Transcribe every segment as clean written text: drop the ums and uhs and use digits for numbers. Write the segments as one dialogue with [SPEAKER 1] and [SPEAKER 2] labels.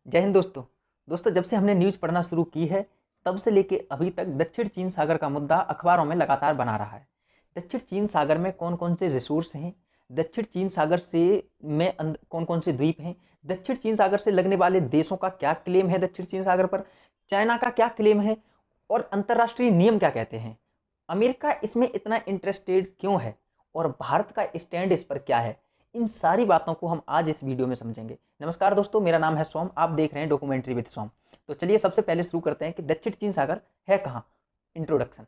[SPEAKER 1] जय हिंद दोस्तों। जब से हमने न्यूज़ पढ़ना शुरू की है तब से लेके अभी तक दक्षिण चीन सागर का मुद्दा अखबारों में लगातार बना रहा है। दक्षिण चीन सागर में कौन कौन से रिसोर्स हैं, दक्षिण चीन सागर से में कौन कौन से द्वीप हैं, दक्षिण चीन सागर से लगने वाले देशों का क्या क्लेम है दक्षिण चीन सागर पर, चाइना का क्या क्लेम है और अंतर्राष्ट्रीय नियम क्या कहते हैं, अमेरिका इसमें इतना इंटरेस्टेड क्यों है और भारत का स्टैंड इस पर क्या है, इन सारी बातों को हम आज इस वीडियो में समझेंगे। नमस्कार दोस्तों, मेरा नाम है सोम, आप देख रहे हैं डॉक्यूमेंट्री विद सोम। तो चलिए सबसे पहले शुरू करते हैं कि दक्षिण चीन सागर है कहाँ। इंट्रोडक्शन।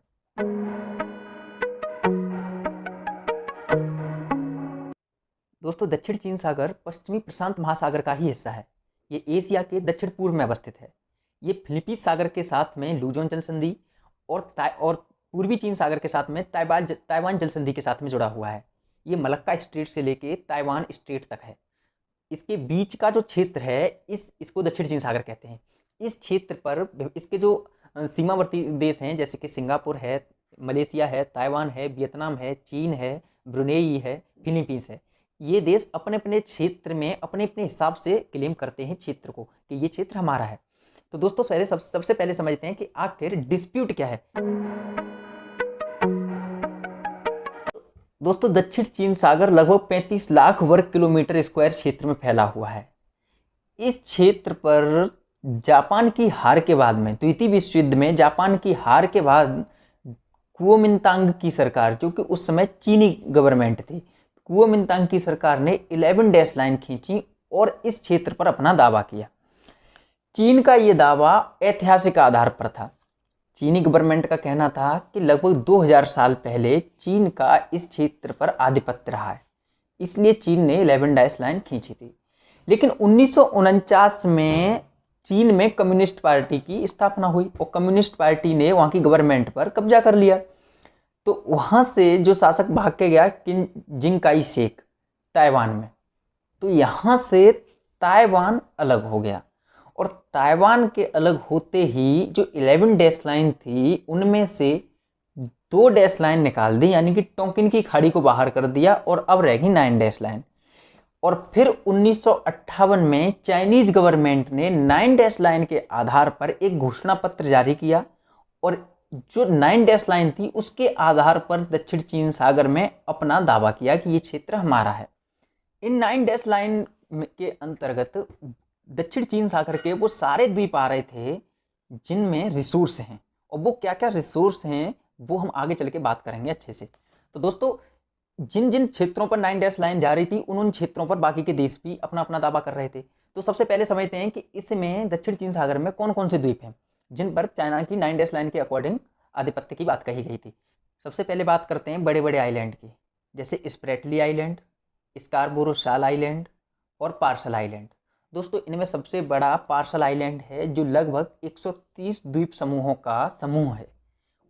[SPEAKER 1] दोस्तों, दक्षिण चीन सागर पश्चिमी प्रशांत महासागर का ही हिस्सा है। ये एशिया के दक्षिण पूर्व में अवस्थित है। ये फिलीपींस सागर के साथ में लुजोन जल संधि और पूर्वी चीन सागर के साथ में ताइवान जल संधि के साथ में जुड़ा हुआ है। ये मलक्का स्ट्रेट से लेके ताइवान स्ट्रेट तक है। इसके बीच का जो क्षेत्र है इसको दक्षिण चीन सागर कहते हैं। इस क्षेत्र पर इसके जो सीमावर्ती देश हैं जैसे कि सिंगापुर है, मलेशिया है, ताइवान है, वियतनाम है, चीन है, ब्रुनेई है, फिलीपींस है। ये देश अपने अपने क्षेत्र में अपने अपने हिसाब से क्लेम करते हैं क्षेत्र को कि ये क्षेत्र हमारा है। तो दोस्तों सबसे पहले समझते हैं कि आखिर डिस्प्यूट क्या है। दोस्तों, दक्षिण चीन सागर लगभग 35 लाख वर्ग किलोमीटर स्क्वायर क्षेत्र में फैला हुआ है। इस क्षेत्र पर जापान की हार के बाद में, द्वितीय विश्व युद्ध में जापान की हार के बाद कुओमिंतांग की सरकार, जो कि उस समय चीनी गवर्नमेंट थी, कुओमिंतांग की सरकार ने 11 डैश लाइन खींची और इस क्षेत्र पर अपना दावा किया। चीन का ये दावा ऐतिहासिक आधार पर था। चीनी गवर्नमेंट का कहना था कि लगभग 2000 साल पहले चीन का इस क्षेत्र पर आधिपत्य रहा है, इसलिए चीन ने 11 डैश लाइन खींची थी। लेकिन 1949 में चीन में कम्युनिस्ट पार्टी की स्थापना हुई और कम्युनिस्ट पार्टी ने वहाँ की गवर्नमेंट पर कब्जा कर लिया। तो वहाँ से जो शासक भाग के गया जिंग काई शेक ताइवान में, तो यहाँ से ताइवान अलग हो गया और ताइवान के अलग होते ही जो 11 डैश लाइन थी उनमें से 2 डैश लाइन निकाल दी, यानी कि टोंकिन की खाड़ी को बाहर कर दिया और अब रह गई 9 डैश लाइन। और फिर 1958 में चाइनीज गवर्नमेंट ने 9 डैश लाइन के आधार पर एक घोषणा पत्र जारी किया और जो 9 डैश लाइन थी उसके आधार पर दक्षिण चीन सागर में अपना दावा किया कि ये क्षेत्र हमारा है। इन 9 डैश लाइन के अंतर्गत दक्षिण चीन सागर के वो सारे द्वीप आ रहे थे जिनमें रिसोर्स हैं, और वो क्या क्या रिसोर्स हैं वो हम आगे चल के बात करेंगे अच्छे से। तो दोस्तों, जिन जिन क्षेत्रों पर 9 डैश लाइन जा रही थी उन क्षेत्रों पर बाकी के देश भी अपना अपना दावा कर रहे थे। तो सबसे पहले समझते हैं कि इसमें दक्षिण चीन सागर में कौन कौन से द्वीप हैं जिन पर चाइना की 9 डैश लाइन के अकॉर्डिंग आधिपत्य की बात कही गई थी। सबसे पहले बात करते हैं बड़े बड़े आइलैंड की, जैसे स्प्रेटली आइलैंड, स्कारबोरो शाल आइलैंड और पार्सल आइलैंड। दोस्तों, इनमें सबसे बड़ा पार्सल आइलैंड है जो लगभग 130 द्वीप समूहों का समूह है,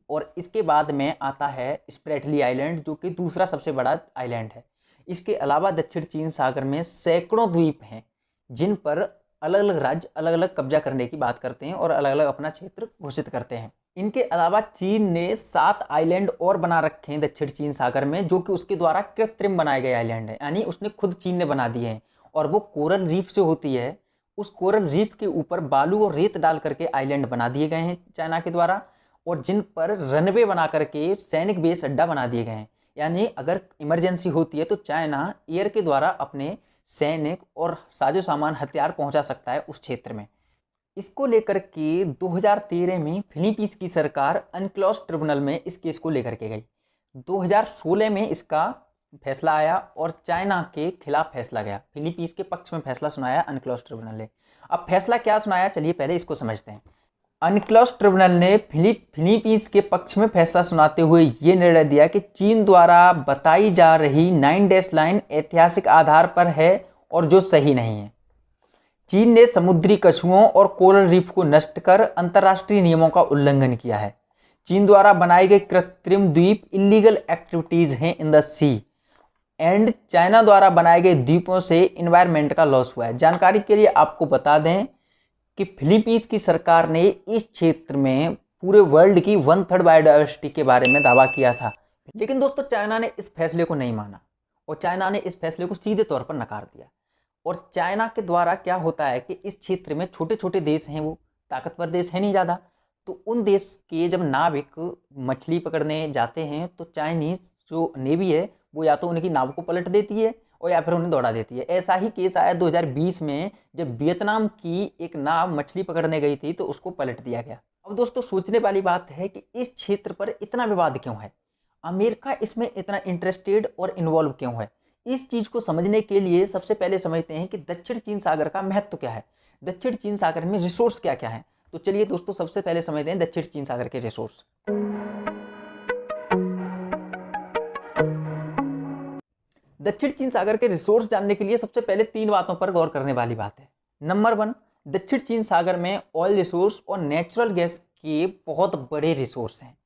[SPEAKER 1] और इसके बाद में आता है स्प्रेटली आइलैंड जो कि दूसरा सबसे बड़ा आइलैंड है। इसके अलावा दक्षिण चीन सागर में सैकड़ों द्वीप हैं जिन पर अलग अलग राज्य अलग अलग कब्जा करने की बात करते हैं और अलग अलग अपना क्षेत्र घोषित करते हैं। इनके अलावा चीन ने 7 आइलैंड और बना रखे हैं दक्षिण चीन सागर में, जो कि उसके द्वारा कृत्रिम बनाए गए आइलैंड हैं, यानी उसने खुद चीन ने बना दिए हैं, और वो कोरल रीफ से होती है। उस कोरल रीफ के ऊपर बालू और रेत डाल करके आइलैंड बना दिए गए हैं चाइना के द्वारा, और जिन पर रनवे बना करके सैनिक बेस अड्डा बना दिए गए हैं, यानी अगर इमरजेंसी होती है तो चाइना एयर के द्वारा अपने सैनिक और साजो सामान हथियार पहुंचा सकता है उस क्षेत्र में। इसको लेकर के 2013 में फिलीपींस की सरकार अनक्लॉज ट्रिब्यूनल में इस केस को लेकर के गई। 2016 में इसका फैसला आया और चाइना के खिलाफ फैसला गया, फिलीपींस के पक्ष में फैसला सुनाया अनक्लॉज ट्रिब्यूनल ने। अब फैसला क्या सुनाया, चलिए पहले इसको समझते हैं। अनक्लॉज ट्रिब्यूनल ने फिलीपींस के पक्ष में फैसला सुनाते हुए ये निर्णय दिया कि चीन द्वारा बताई जा रही 9 डैश लाइन ऐतिहासिक आधार पर है और जो सही नहीं है। चीन ने समुद्री कछुओं और कोरल रीफ को नष्ट कर अंतर्राष्ट्रीय नियमों का उल्लंघन किया है। चीन द्वारा बनाए गए कृत्रिम द्वीप इलीगल एक्टिविटीज हैं in the sea, and China द्वारा बनाए गए द्वीपों से इन्वायरमेंट का लॉस हुआ है। जानकारी के लिए आपको बता दें कि फिलीपींस की सरकार ने इस क्षेत्र में पूरे वर्ल्ड की 1/3 बायोडाइवर्सिटी के बारे में दावा किया था, लेकिन दोस्तों चाइना ने इस फैसले को नहीं माना और चाइना ने इस फैसले को सीधे तौर पर नकार दिया। और चाइना के द्वारा क्या होता है कि इस क्षेत्र में छोटे छोटे देश हैं, वो ताकतवर देश है नहीं ज़्यादा, तो उन देश के जब नाविक मछली पकड़ने जाते हैं तो चाइनीज़ जो नेवी है वो या तो उनकी नाव को पलट देती है और या फिर उन्हें दौड़ा देती है। ऐसा ही केस आया 2020 में, जब वियतनाम की एक नाव मछली पकड़ने गई थी तो उसको पलट दिया गया। अब दोस्तों सोचने वाली बात है कि इस क्षेत्र पर इतना विवाद क्यों है, अमेरिका इसमें इतना इंटरेस्टेड और इन्वॉल्व क्यों है। इस चीज़ को समझने के लिए सबसे पहले समझते हैं कि दक्षिण चीन सागर का महत्व क्या है, दक्षिण चीन सागर में रिसोर्स क्या क्या है। तो चलिए दोस्तों सबसे पहले समझते हैं दक्षिण चीन सागर के रिसोर्स। दक्षिण चीन सागर के रिसोर्स जानने के लिए सबसे पहले 3 बातों पर गौर करने वाली बात है। नंबर 1, दक्षिण चीन सागर में ऑयल रिसोर्स और नेचुरल गैस के बहुत बड़े रिसोर्स हैं।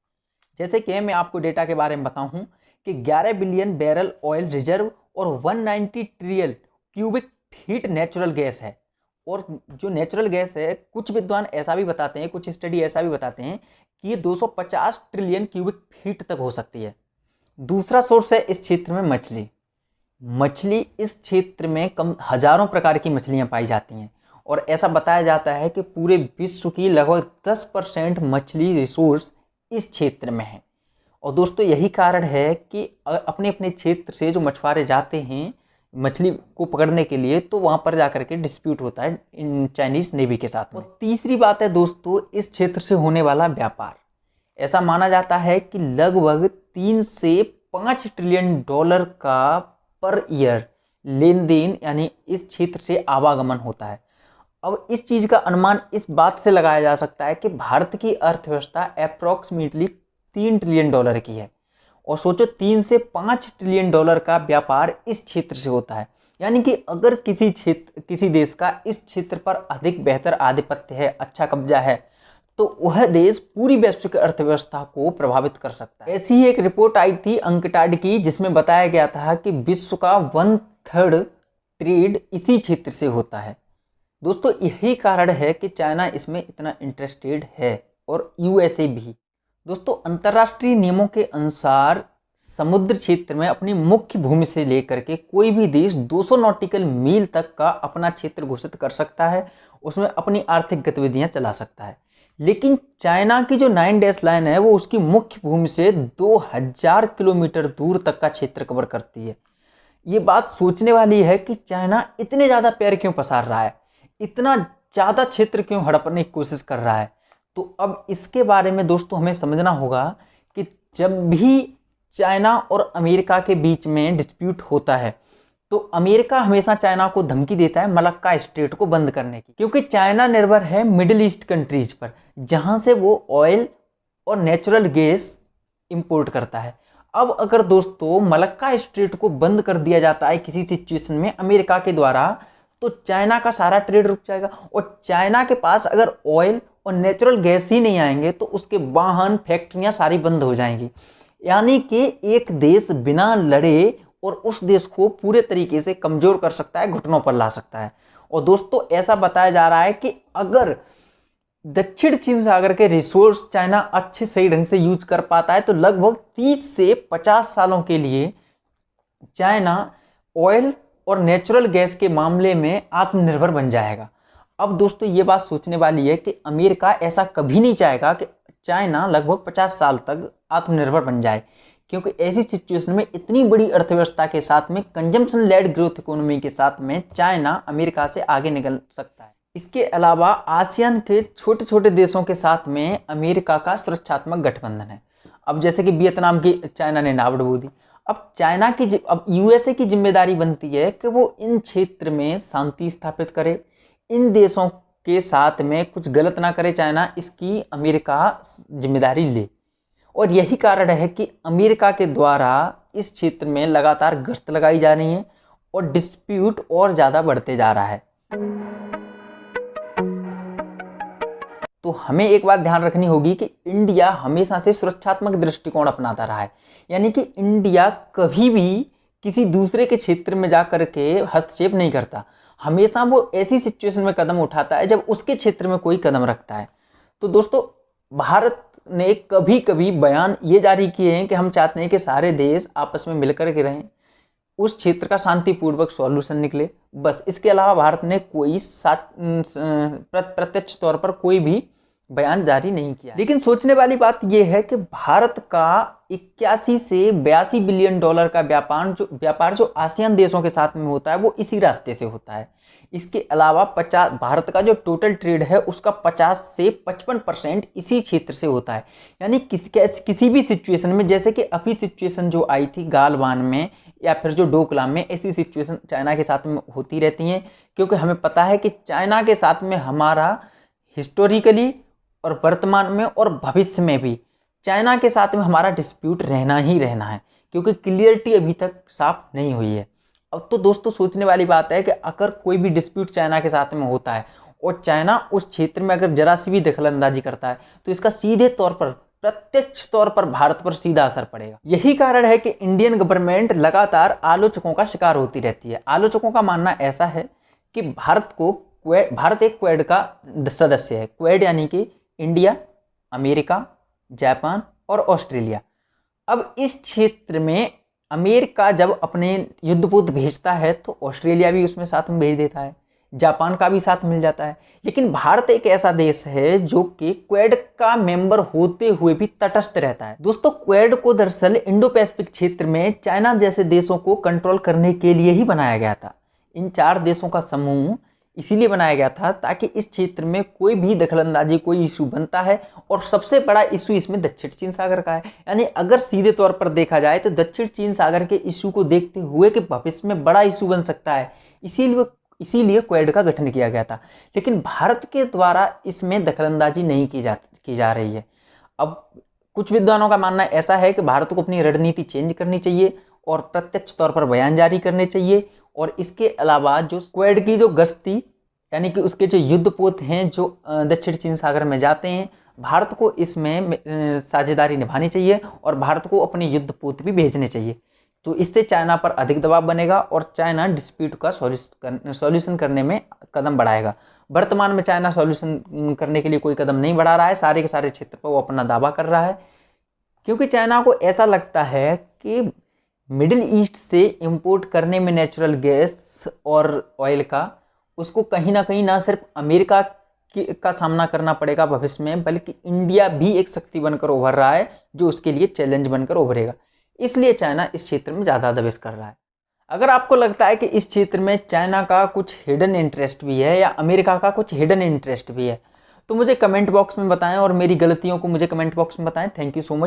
[SPEAKER 1] जैसे कि मैं आपको डेटा के बारे में बताऊं कि 11 बिलियन बैरल ऑयल रिजर्व और 190 trillion cubic feet natural gas है। और जो नेचुरल गैस है, कुछ विद्वान ऐसा भी बताते हैं, कुछ स्टडी ऐसा भी बताते हैं कि ये 250 ट्रिलियन क्यूबिक फीट तक हो सकती है। दूसरा सोर्स है इस क्षेत्र में मछली। मछली इस क्षेत्र में हजारों प्रकार की मछलियां पाई जाती हैं और ऐसा बताया जाता है कि पूरे विश्व की लगभग 10% मछली रिसोर्स इस क्षेत्र में है। और दोस्तों यही कारण है कि अपने अपने क्षेत्र से जो मछुआरे जाते हैं मछली को पकड़ने के लिए, तो वहाँ पर जाकर के डिस्प्यूट होता है इन चाइनीज़ नेवी के साथ में। और तीसरी बात है दोस्तों इस क्षेत्र से होने वाला व्यापार। ऐसा माना जाता है कि लगभग 3 से 5 ट्रिलियन डॉलर का पर ईयर लेन देन यानी इस क्षेत्र से आवागमन होता है। अब इस चीज़ का अनुमान इस बात से लगाया जा सकता है कि भारत की अर्थव्यवस्था अप्रॉक्सीमेटली 3 ट्रिलियन डॉलर की है। और सोचो 3 से 5 ट्रिलियन डॉलर का व्यापार इस क्षेत्र से होता है। यानी कि अगर किसी देश का इस क्षेत्र पर अधिक बेहतर आधिपत्य है, अच्छा कब्जा है, तो वह देश पूरी वैश्विक अर्थव्यवस्था को प्रभावित कर सकता है। ऐसी ही एक रिपोर्ट आई थी अंकटाड की, जिसमें बताया गया था कि विश्व का 1/3 ट्रेड इसी क्षेत्र से होता है। दोस्तों यही कारण है कि चाइना इसमें इतना इंटरेस्टेड है और यूएसए भी। दोस्तों अंतर्राष्ट्रीय नियमों के अनुसार समुद्र क्षेत्र में अपनी मुख्य भूमि से लेकर के कोई भी देश 200 नॉटिकल मील तक का अपना क्षेत्र घोषित कर सकता है, उसमें अपनी आर्थिक गतिविधियां चला सकता है। लेकिन चाइना की जो 9 डैश लाइन है वो उसकी मुख्य भूमि से 2000 किलोमीटर दूर तक का क्षेत्र कवर करती है। ये बात सोचने वाली है कि चाइना इतने ज़्यादा पैर क्यों पसार रहा है, इतना ज़्यादा क्षेत्र क्यों हड़पने की कोशिश कर रहा है। तो अब इसके बारे में दोस्तों हमें समझना होगा कि जब भी चाइना और अमेरिका के बीच में डिस्प्यूट होता है तो अमेरिका हमेशा चाइना को धमकी देता है मलक्का स्ट्रेट को बंद करने की, क्योंकि चाइना निर्भर है मिडिल ईस्ट कंट्रीज पर, जहां से वो ऑयल और नेचुरल गैस इंपोर्ट करता है। अब अगर दोस्तों मलक्का स्ट्रेट को बंद कर दिया जाता है किसी सिचुएशन में अमेरिका के द्वारा, तो चाइना का सारा ट्रेड रुक जाएगा। और चाइना के पास अगर ऑयल और नेचुरल गैस ही नहीं आएंगे तो उसके वाहन फैक्ट्रियां सारी बंद हो जाएंगी। यानी कि एक देश बिना लड़े और उस देश को पूरे तरीके से कमजोर कर सकता है, घुटनों पर ला सकता है। और दोस्तों ऐसा बताया जा रहा है कि अगर दक्षिण चीन सागर के रिसोर्स चाइना अच्छे सही ढंग से यूज कर पाता है तो लगभग 30 से 50 सालों के लिए चाइना ऑयल और नेचुरल गैस के मामले में आत्मनिर्भर बन जाएगा। अब दोस्तों ये बात सोचने वाली है कि अमेरिका ऐसा कभी नहीं चाहेगा कि चाइना लगभग 50 साल तक आत्मनिर्भर बन जाए, क्योंकि ऐसी सिचुएशन में इतनी बड़ी अर्थव्यवस्था के साथ में कंजम्पशन लेड ग्रोथ इकोनॉमी के साथ में चाइना अमेरिका से आगे निकल सकता है। इसके अलावा आसियान के छोटे छोटे देशों के साथ में अमेरिका का सुरक्षात्मक गठबंधन है। अब जैसे कि वियतनाम की चाइना ने नाव डुबो दी। अब यूएसए की जिम्मेदारी बनती है कि वो इन क्षेत्र में शांति स्थापित करे, इन देशों के साथ में कुछ गलत ना करे चाइना, इसकी अमेरिका जिम्मेदारी ले। और यही कारण है कि अमेरिका के द्वारा इस क्षेत्र में लगातार गश्त लगाई जा रही है और डिस्प्यूट और ज़्यादा बढ़ते जा रहा है। तो हमें एक बात ध्यान रखनी होगी कि इंडिया हमेशा से सुरक्षात्मक दृष्टिकोण अपनाता रहा है। यानी कि इंडिया कभी भी किसी दूसरे के क्षेत्र में जाकर के हस्तक्षेप नहीं करता, हमेशा वो ऐसी सिचुएशन में कदम उठाता है जब उसके क्षेत्र में कोई कदम रखता है। तो दोस्तों भारत ने कभी कभी बयान ये जारी किए हैं कि हम चाहते हैं कि सारे देश आपस में मिलकर के रहें, उस क्षेत्र का शांतिपूर्वक सॉल्यूशन निकले, बस। इसके अलावा भारत ने कोई प्रत्यक्ष तौर पर कोई भी बयान जारी नहीं किया। लेकिन सोचने वाली बात यह है कि भारत का 81 से 82 बिलियन डॉलर का व्यापार जो आसियान देशों के साथ में होता है वो इसी रास्ते से होता है। इसके अलावा भारत का जो टोटल ट्रेड है उसका 50 से 55% इसी क्षेत्र से होता है। यानी किसी भी सिचुएशन में, जैसे कि अभी सिचुएशन जो आई थी गालवान में या फिर जो डोकलाम में, ऐसी सिचुएशन चाइना के साथ में होती रहती हैं, क्योंकि हमें पता है कि चाइना के साथ में हमारा हिस्टोरिकली और वर्तमान में और भविष्य में भी चाइना के साथ में हमारा डिस्प्यूट रहना ही रहना है, क्योंकि क्लियरिटी अभी तक साफ नहीं हुई है। अब तो दोस्तों सोचने वाली बात है कि अगर कोई भी डिस्प्यूट चाइना के साथ में होता है और चाइना उस क्षेत्र में अगर जरा सी भी दखलंदाजी करता है तो इसका सीधे तौर पर, प्रत्यक्ष तौर पर भारत पर सीधा असर पड़ेगा। यही कारण है कि इंडियन गवर्नमेंट लगातार आलोचकों का शिकार होती रहती है। आलोचकों का मानना ऐसा है कि भारत एक क्वेड का सदस्य है। क्वेड यानी कि इंडिया, अमेरिका, जापान और ऑस्ट्रेलिया। अब इस क्षेत्र में अमेरिका जब अपने युद्धपोत भेजता है तो ऑस्ट्रेलिया भी उसमें साथ में भेज देता है, जापान का भी साथ मिल जाता है। लेकिन भारत एक ऐसा देश है जो कि क्वेड का मेंबर होते हुए भी तटस्थ रहता है। दोस्तों, क्वेड को दरअसल इंडो पैसिफिक क्षेत्र में चाइना जैसे देशों को कंट्रोल करने के लिए ही बनाया गया था। इन 4 देशों का समूह इसीलिए बनाया गया था ताकि इस क्षेत्र में कोई भी दखलंदाजी, कोई इशू बनता है, और सबसे बड़ा इशू इसमें दक्षिण चीन सागर का है। यानी अगर सीधे तौर पर देखा जाए तो दक्षिण चीन सागर के इशू को देखते हुए कि भविष्य में बड़ा इशू बन सकता है, इसीलिए क्वेड का गठन किया गया था। लेकिन भारत के द्वारा इसमें दखलंदाजी नहीं की जा रही है। अब कुछ विद्वानों का मानना ऐसा है कि भारत को अपनी रणनीति चेंज करनी चाहिए और प्रत्यक्ष तौर पर बयान जारी करने चाहिए। और इसके अलावा जो क्वेड की जो गश्ती, यानी कि उसके जो युद्धपोत हैं जो दक्षिण चीन सागर में जाते हैं, भारत को इसमें साझेदारी निभानी चाहिए और भारत को अपने युद्धपोत भी भेजने चाहिए। तो इससे चाइना पर अधिक दबाव बनेगा और चाइना डिस्प्यूट का सॉल्यूशन करने में कदम बढ़ाएगा। वर्तमान में चाइना सॉल्यूशन करने के लिए कोई कदम नहीं बढ़ा रहा है, सारे के सारे क्षेत्र पर वो अपना दावा कर रहा है, क्योंकि चाइना को ऐसा लगता है कि मिडिल ईस्ट से इंपोर्ट करने में नेचुरल गैस और ऑयल का उसको कहीं ना सिर्फ अमेरिका का सामना करना पड़ेगा भविष्य में, बल्कि इंडिया भी एक शक्ति बनकर उभर रहा है जो उसके लिए चैलेंज बनकर उभरेगा। इसलिए चाइना इस क्षेत्र में ज़्यादा दबिश कर रहा है। अगर आपको लगता है कि इस क्षेत्र में चाइना का कुछ हिडन इंटरेस्ट भी है या अमेरिका का कुछ हिडन इंटरेस्ट भी है तो मुझे कमेंट बॉक्स में बताएं और मेरी गलतियों को मुझे कमेंट बॉक्स में बताएं। Thank you so much.